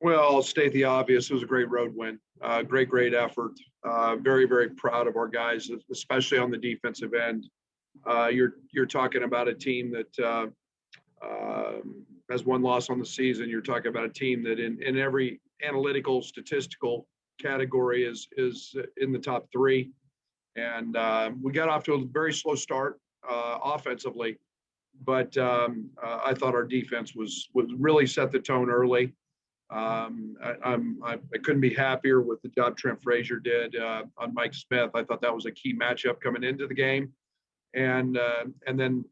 Well, I'll state the obvious. It was a great road win. Great effort. Very proud of our guys, especially on the defensive end. You're talking about a team that has one loss on the season. You're talking about a team that in every analytical, statistical category is in the top three. And we got off to a very slow start offensively, but I thought our defense was really set the tone early. I couldn't be happier with the job Trent Frazier did on Mike Smith. I thought that was a key matchup coming into the game, and then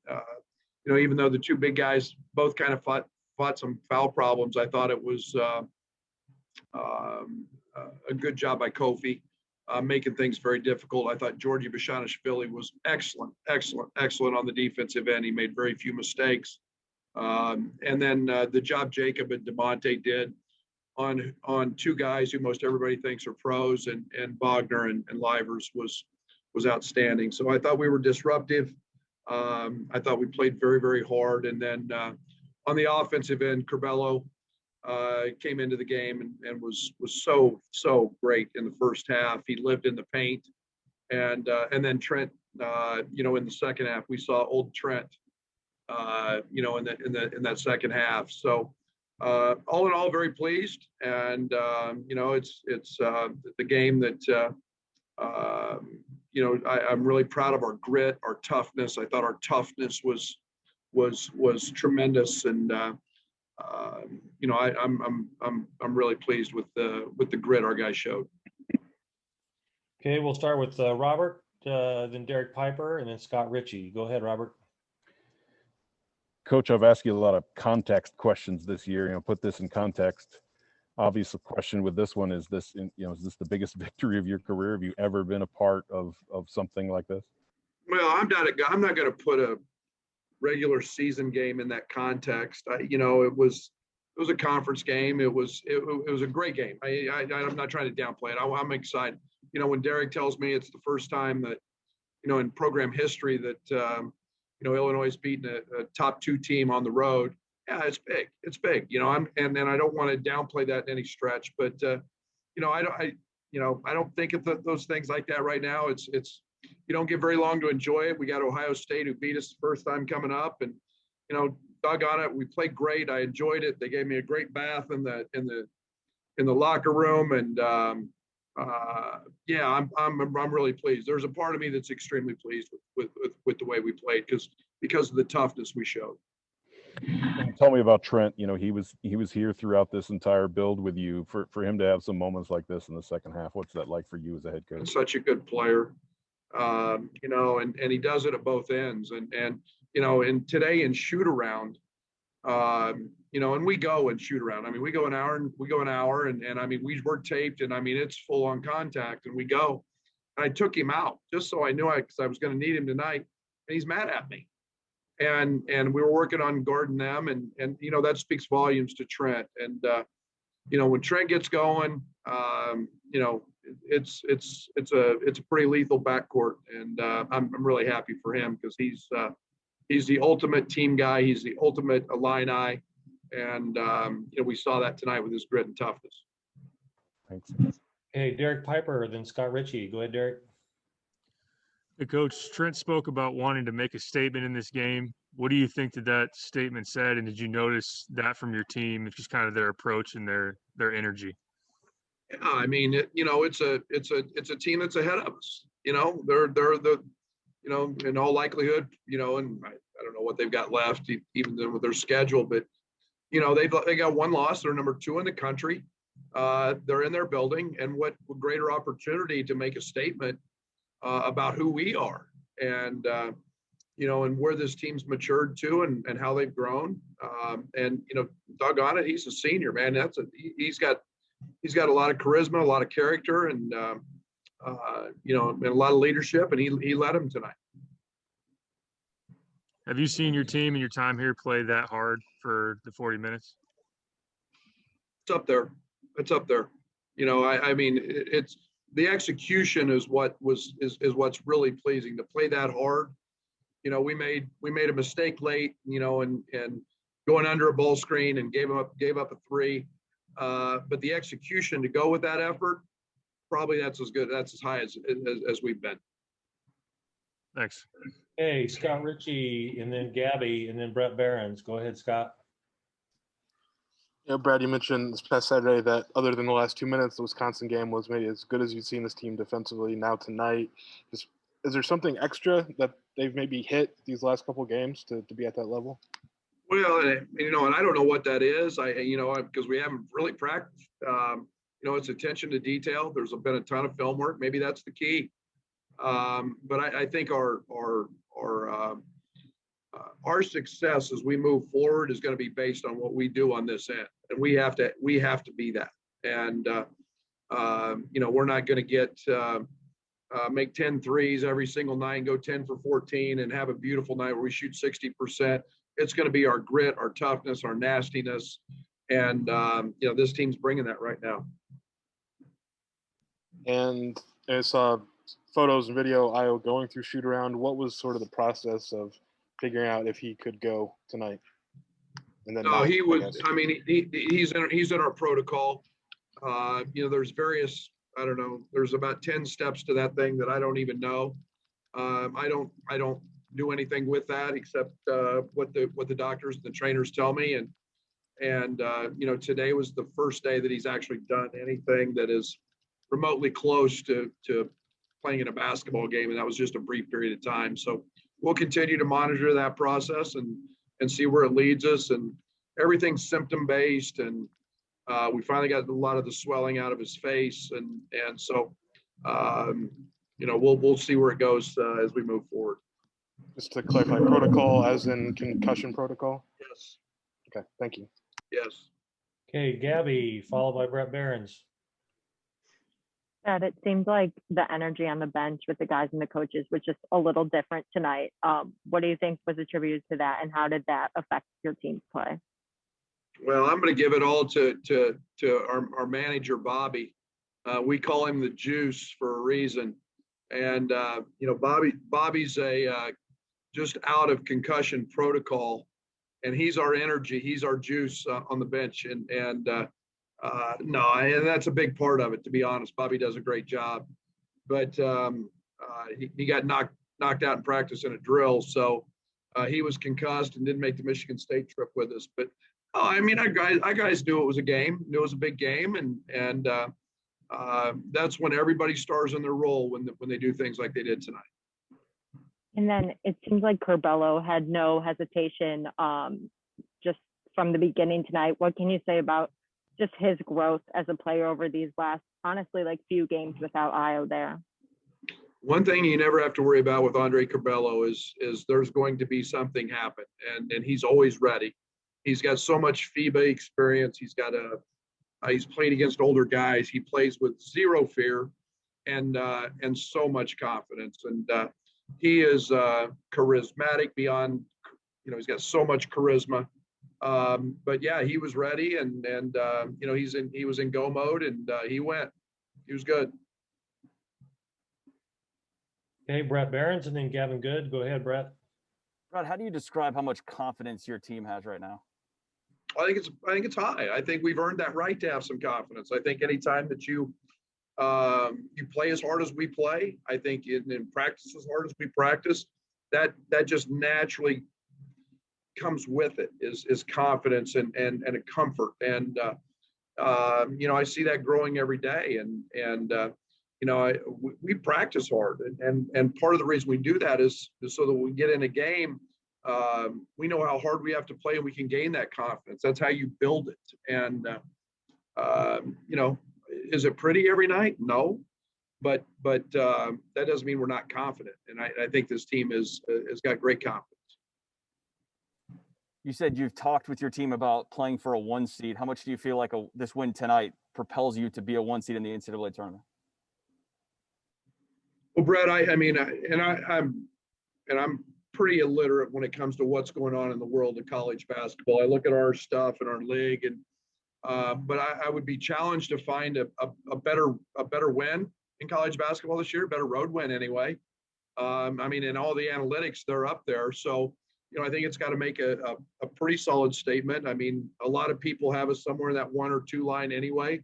even though the two big guys both kind of fought some foul problems, I thought it was a good job by Kofi. Making things very difficult. I thought Georgi Bashanishvili was excellent on the defensive end. He made very few mistakes. And then the job Jacob and DeMonte did on two guys who most everybody thinks are pros, and Wagner and Livers was outstanding. So I thought we were disruptive. I thought we played very hard. And then on the offensive end, Curbelo came into the game and was so great in the first half. He lived in the paint, and then Trent, in the second half, we saw old Trent, in that second half. So all in all, very pleased, and it's the game that I'm really proud of our grit, our toughness. I thought our toughness was tremendous, and I'm really pleased with the grit our guys showed. Okay, we'll start with Robert, then Derek Piper, and then Scott Ritchie. Go ahead, Robert. Coach, I've asked you a lot of context questions this year. Put this in context. Obvious question with this one is this: is this the biggest victory of your career? Have you ever been a part of something like this? Well, I'm not going to put a regular season game in that context. It was a conference game. It was a great game. I'm not trying to downplay it. I'm excited. When Derek tells me it's the first time that in program history that Illinois has beaten a top two team on the road. Yeah, it's big. It's big. And I don't want to downplay that in any stretch, but I don't think of those things like that right now. It's you don't get very long to enjoy it. We got Ohio State, who beat us the first time coming up, and doggone it, we played great. I enjoyed it. They gave me a great bath in the locker room, and I'm really pleased. There's a part of me that's extremely pleased with the way we played because of the toughness we showed. Tell me about Trent. He was here throughout this entire build with you. For him to have some moments like this in the second half, what's that like for you as a head coach? Such a good player, and he does it at both ends. And today in shoot around, and we go and shoot around. I mean, we go an hour, and I mean, we're taped, and I mean, it's full on contact, and we go. And I took him out just so I knew because I was going to need him tonight, and he's mad at me. And we were working on guarding them, and that speaks volumes to Trent. And when Trent gets going, it's a pretty lethal backcourt, and I'm really happy for him because he's the ultimate team guy. He's the ultimate Illini, and we saw that tonight with his grit and toughness. Thanks. Hey, Derek Piper, then Scott Ritchie. Go ahead, Derek. Hey, Coach, Trent spoke about wanting to make a statement in this game. What do you think that statement said, and did you notice that from your team? It's just kind of their approach and their energy. Yeah, I mean, it's a team that's ahead of us. They're the in all likelihood, and I don't know what they've got left, even with their schedule, but they got one loss. They're number 2 in the country. They're in their building, and what greater opportunity to make a statement about who we are, and and where this team's matured to, and how they've grown. And doggone it, he's a senior, man. He's got a lot of charisma, a lot of character, and and a lot of leadership, and he led him tonight. Have you seen your team in your time here play that hard for the 40 minutes? It's up there. I mean, it's the execution is what's really pleasing, to play that hard. We made a mistake late, and going under a ball screen and gave up a 3. But the execution to go with that effort, probably that's as good, that's as high as we've been. Thanks. Okay, Scott Ritchie, and then Gabby, and then Brett Behrens. Go ahead, Scott. Yeah, Brad, you mentioned this past Saturday that other than the last 2 minutes, the Wisconsin game was maybe as good as you've seen this team defensively. Now tonight, is there something extra that they've maybe hit these last couple games to be at that level? Well, and I don't know what that is. Because we haven't really practiced. It's attention to detail. There's been a ton of film work. Maybe that's the key. But I think our success as we move forward is going to be based on what we do on this end, and we have to be that. And we're not going to make 10 threes every single night and go 10 for 14 and have a beautiful night where we shoot 60%. It's going to be our grit, our toughness, our nastiness, and this team's bringing that right now. And I saw photos and video Io going through shoot around. What was sort of the process of figuring out if he could go tonight? And then he was. I mean, he's in our protocol. There's various. I don't know. There's about 10 steps to that thing that I don't even know. I don't do anything with that except what the doctors and the trainers tell me. And today was the first day that he's actually done anything that is remotely close to playing in a basketball game, and that was just a brief period of time. So we'll continue to monitor that process and see where it leads us. And everything's symptom based, and we finally got a lot of the swelling out of his face, and so we'll see where it goes as we move forward. Just to clarify, protocol as in concussion protocol? Yes. Okay, thank you. Yes. Okay, Gabby, followed by Brett Behrens. That it seemed like the energy on the bench with the guys and the coaches was just a little different tonight. What do you think was attributed to that, and how did that affect your team's play? Well, I'm going to give it all to our manager, Bobby. We call him the Juice for a reason. And, Bobby's just out of concussion protocol, and he's our energy. He's our juice on the bench. And that's a big part of it, to be honest. Bobby does a great job, but he got knocked out in practice in a drill. So he was concussed and didn't make the Michigan State trip with us. But our guys knew it was a game, knew it was a big game. And that's when everybody stars in their role when they do things like they did tonight. And then it seems like Curbelo had no hesitation just from the beginning tonight. What can you say about just his growth as a player over these last, honestly, few games without Io there? One thing you never have to worry about with Andre Curbelo is there's going to be something happen, and he's always ready. He's got so much FIBA experience. He's played against older guys. He plays with zero fear and so much confidence. And he is charismatic beyond, he's got so much charisma. But yeah, he was ready, and he was in go mode, and he went. He was good. Okay, Brett Behrens, and then Gavin Good. Go ahead, Brett. Brett, how do you describe how much confidence your team has right now? I think it's high. I think we've earned that right to have some confidence. I think anytime that you play as hard as we play, I think in practice as hard as we practice, that just naturally comes with it is confidence and a comfort. And I see that growing every day. And we practice hard, and part of the reason we do that is so that when we get in a game, we know how hard we have to play, and we can gain that confidence. That's how you build it. And is it pretty every night? No, but that doesn't mean we're not confident. And I think this team has got great confidence. You said you've talked with your team about playing for a 1 seed. How much do you feel like this win tonight propels you to be a 1 seed in the NCAA tournament? Well, Brett, I'm pretty illiterate when it comes to what's going on in the world of college basketball. I look at our stuff in our league, and but I would be challenged to find a better win in college basketball this year, better road win anyway. In all the analytics, they're up there. So, I think it's got to make a pretty solid statement. I mean, a lot of people have us somewhere in that 1 or 2 line anyway.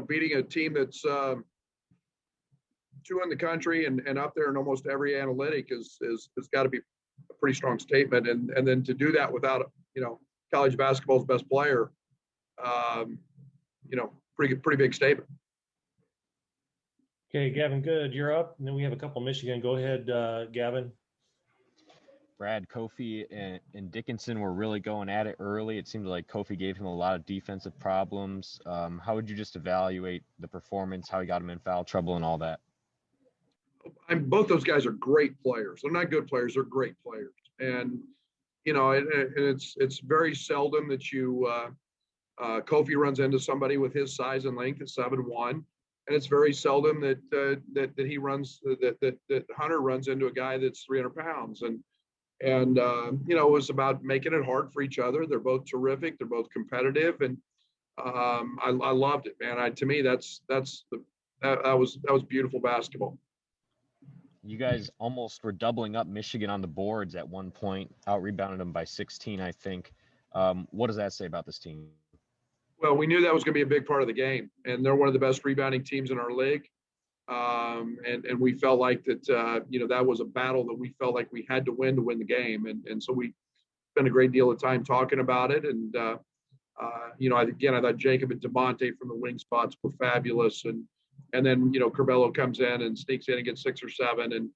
Beating a team that's 2 in the country and up there in almost every analytic is got to be a pretty strong statement. And then to do that without, college basketball's best player, pretty big statement. Okay, Gavin, good. You're up. And then we have a couple Michigan. Go ahead, Gavin. Brad, Kofi and Dickinson were really going at it early. It seemed like Kofi gave him a lot of defensive problems. How would you just evaluate the performance, how he got him in foul trouble and all that? Both those guys are great players. They're not good players. They're great players. And, it's very seldom that Kofi runs into somebody with his size and length at 7'1", and it's very seldom that he runs that Hunter runs into a guy that's 300 pounds. And it was about making it hard for each other. They're both terrific. They're both competitive, and I loved it, man. To me, that was beautiful basketball. You guys almost were doubling up Michigan on the boards at one point, out rebounded them by 16, I think. What does that say about this team? Well, we knew that was going to be a big part of the game, and they're one of the best rebounding teams in our league. And we felt like that, that was a battle that we felt like we had to win the game. And so we spent a great deal of time talking about it. And, I thought Jacob and DeMonte from the wing spots were fabulous. And then, Curbelo comes in and sneaks in and gets 6 or 7. And,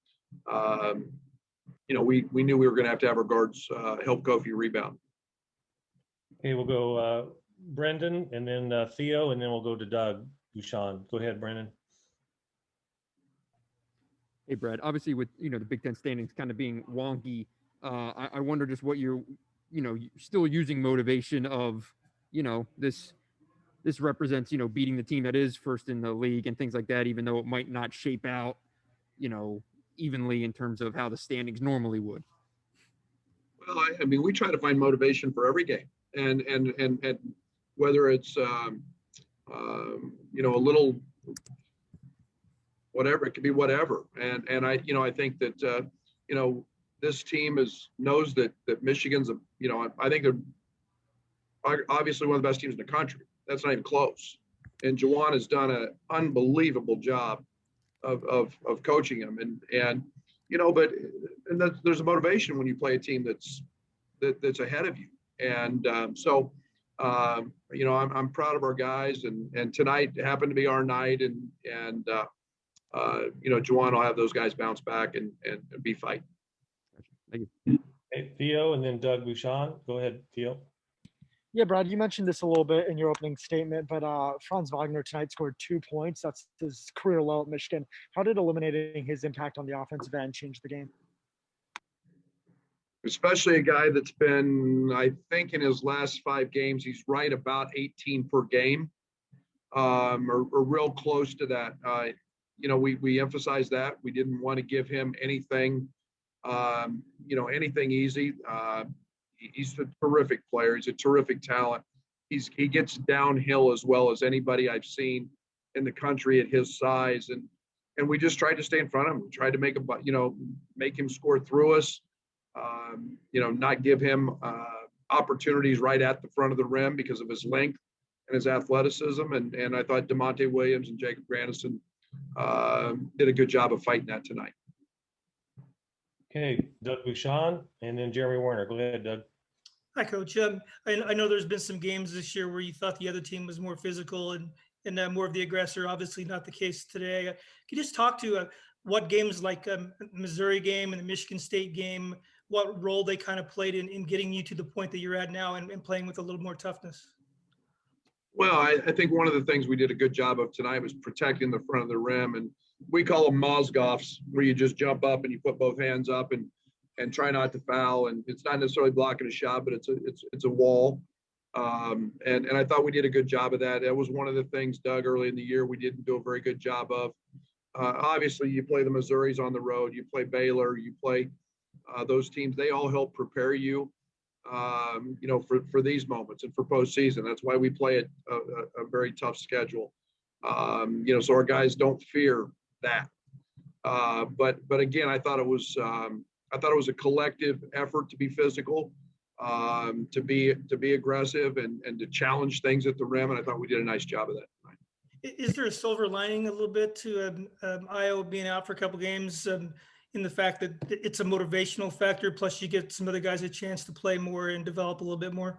we knew we were going to have our guards help Kofi rebound. Okay, we'll go Brendan and then Theo, and then we'll go to Doug Bouchon. Go ahead, Brendan. Hey, Brad, obviously with, the Big Ten standings kind of being wonky, I wonder just what you're, still using motivation of, this represents, beating the team that is first in the league and things like that, even though it might not shape out, evenly in terms of how the standings normally would. Well, I mean, we try to find motivation for every game, and whether it's, a little whatever, it could be whatever. And I think that, this team knows that Michigan's I think they're obviously one of the best teams in the country. That's not even close. And Juwan has done an unbelievable job of coaching them. And there's a motivation when you play a team that's ahead of you. And I'm proud of our guys, and tonight happened to be our night, and Juwan will have those guys bounce back and be fighting. Thank you. Hey, Theo, and then Doug Bouchon. Go ahead, Theo. Yeah, Brad, you mentioned this a little bit in your opening statement, but Franz Wagner tonight scored 2 points. That's his career low at Michigan. How did eliminating his impact on the offensive end change the game? Especially a guy that's been, I think in his last 5 games, he's right about 18 per game, or real close to that. We emphasized that. We didn't want to give him anything, anything easy. He's a terrific player. He's a terrific talent. He gets downhill as well as anybody I've seen in the country at his size. And we just tried to stay in front of him. We tried to make him score through us. Not give him opportunities right at the front of the rim because of his length and his athleticism. And I thought DeMonte Williams and Jacob Grandison did a good job of fighting that tonight. Okay, Doug Bouchon, and then Jeremy Warner. Go ahead, Doug. Hi, Coach. I know there's been some games this year where you thought the other team was more physical and more of the aggressor. Obviously, not the case today. Can you just talk to what games like the Missouri game and the Michigan State game, what role they kind of played in getting you to the point that you're at now and playing with a little more toughness? Well, I think one of the things we did a good job of tonight was protecting the front of the rim, and we call them Mozgoffs, where you just jump up and you put both hands up and try not to foul. And it's not necessarily blocking a shot, but it's a wall. And I thought we did a good job of that. That was one of the things, Doug, early in the year we didn't do a very good job of. Obviously, you play the Missouris on the road, you play Baylor, you play those teams. They all help prepare you, for these moments and for postseason. That's why we play a very tough schedule. So our guys don't fear that. But again, I thought it was, I thought it was a collective effort to be physical, to be aggressive and to challenge things at the rim. And I thought we did a nice job of that tonight. Is there a silver lining a little bit to Io being out for a couple games in the fact that it's a motivational factor, plus you get some other guys a chance to play more and develop a little bit more?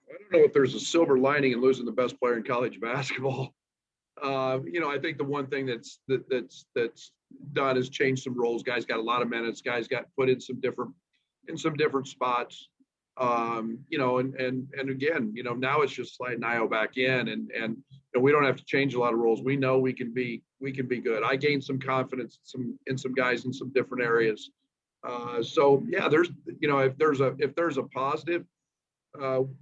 I don't know if there's a silver lining in losing the best player in college basketball. I think the one thing that's done is change some roles. Guys got a lot of minutes. Guys got put in some different spots. And again, now it's just sliding Io back in, and we don't have to change a lot of roles. We know we can be good. I gained some confidence in some guys in some different areas. So yeah, if there's a positive,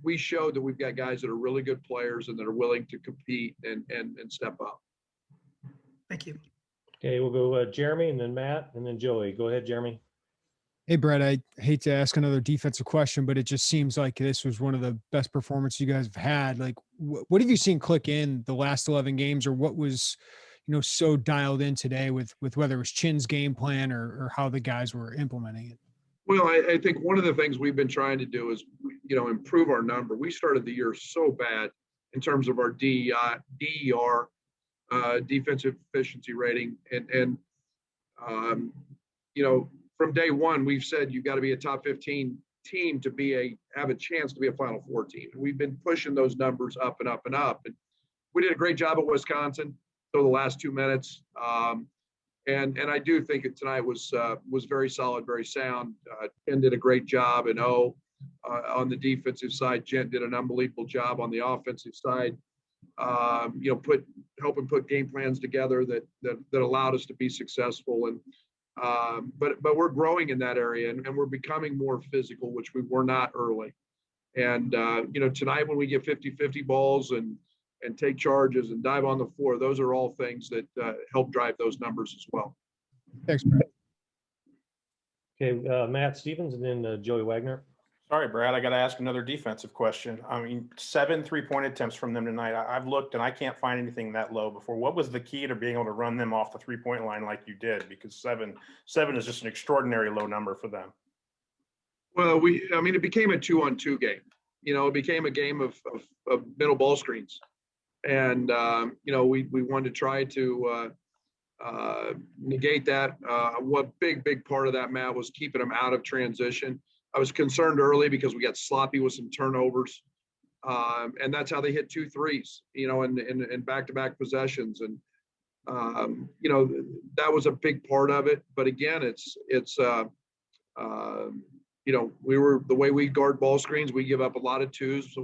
we showed that we've got guys that are really good players and that are willing to compete and step up. Thank you. Okay, we'll go Jeremy and then Matt and then Joey. Go ahead, Jeremy. Hey, Brett, I hate to ask another defensive question, but it just seems like this was one of the best performances you guys have had. Like, what have you seen click in the last 11 games, or what was, so dialed in today with whether it was Chin's game plan or how the guys were implementing it? Well, I think one of the things we've been trying to do is, improve our number. We started the year so bad in terms of our DER, defensive efficiency rating. And from day one, we've said you've got to be a top 15 team to have a chance to be a Final Four team. And we've been pushing those numbers up and up and up. And we did a great job at Wisconsin for the last 2 minutes. And I do think that tonight was very solid, very sound. Ken did a great job, and on the defensive side, Jen did an unbelievable job on the offensive side. Helping put game plans together that allowed us to be successful. And but we're growing in that area, and we're becoming more physical, which we were not early. And tonight when we get 50-50 balls and take charges and dive on the floor, those are all things that help drive those numbers as well. Thanks, Brett. Okay, Matt Stevens and then Joey Wagner. Sorry, Brad, I got to ask another defensive question. I mean, 7 3-point attempts from them tonight. I've looked and I can't find anything that low before. What was the key to being able to run them off the 3-point line like you did? Because seven is just an extraordinary low number for them. Well, it became a 2-on-2 game. It became a game of middle ball screens. And, we wanted to try to negate that. One big part of that, Matt, was keeping them out of transition. I was concerned early because we got sloppy with some turnovers. And that's how they hit 2 threes, in back-to-back possessions. And, that was a big part of it. But again, we were the way we guard ball screens, we give up a lot of 2s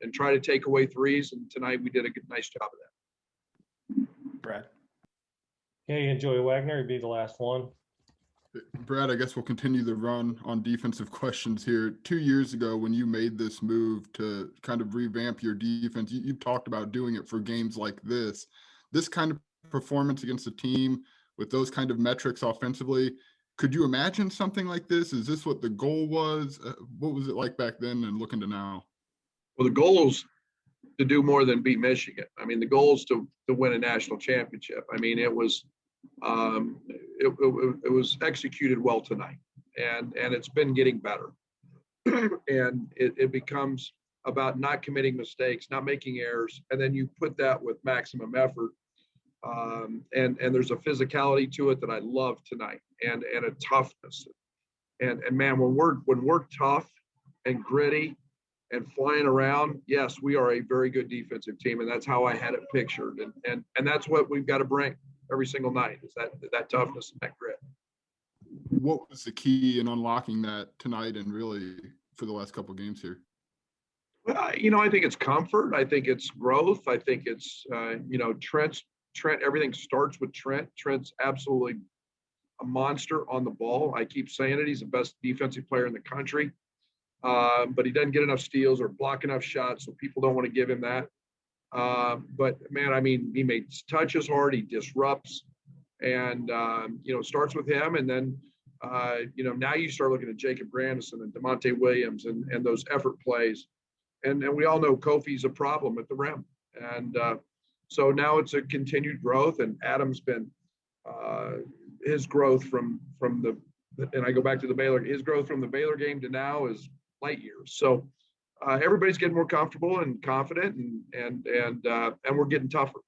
and try to take away 3s. And tonight we did a nice job of that. Brad. Okay, and Joey Wagner would be the last one. Brad, I guess we'll continue the run on defensive questions here. 2 years ago, when you made this move to kind of revamp your defense, you talked about doing it for games like this. This kind of performance against a team with those kind of metrics offensively, could you imagine something like this? Is this what the goal was? What was it like back then and looking to now? Well, the goal is to do more than beat Michigan. I mean, the goal is to win a national championship. I mean, it was executed well tonight, and it's been getting better. And it becomes about not committing mistakes, not making errors, and then you put that with maximum effort. And there's a physicality to it that I love tonight, and a toughness. And man, when we're tough and gritty and flying around, yes, we are a very good defensive team, and that's how I had it pictured. And that's what we've got to bring every single night, is that toughness and that grit. What was the key in unlocking that tonight and really for the last couple of games here? Well, I think it's comfort. I think it's growth. I think it's, Trent, everything starts with Trent. Trent's absolutely a monster on the ball. I keep saying it. He's the best defensive player in the country. But he doesn't get enough steals or block enough shots, so people don't want to give him that. But man, I mean, he makes touches hard, he disrupts, and it starts with him. And then now you start looking at Jacob Grandison and DeMonte Williams and those effort plays. And we all know Kofi's a problem at the rim. And so now it's a continued growth, and Adam's been his growth from the and I go back to the Baylor, his growth from the Baylor game to now is light years. So everybody's getting more comfortable and confident, and we're getting tougher.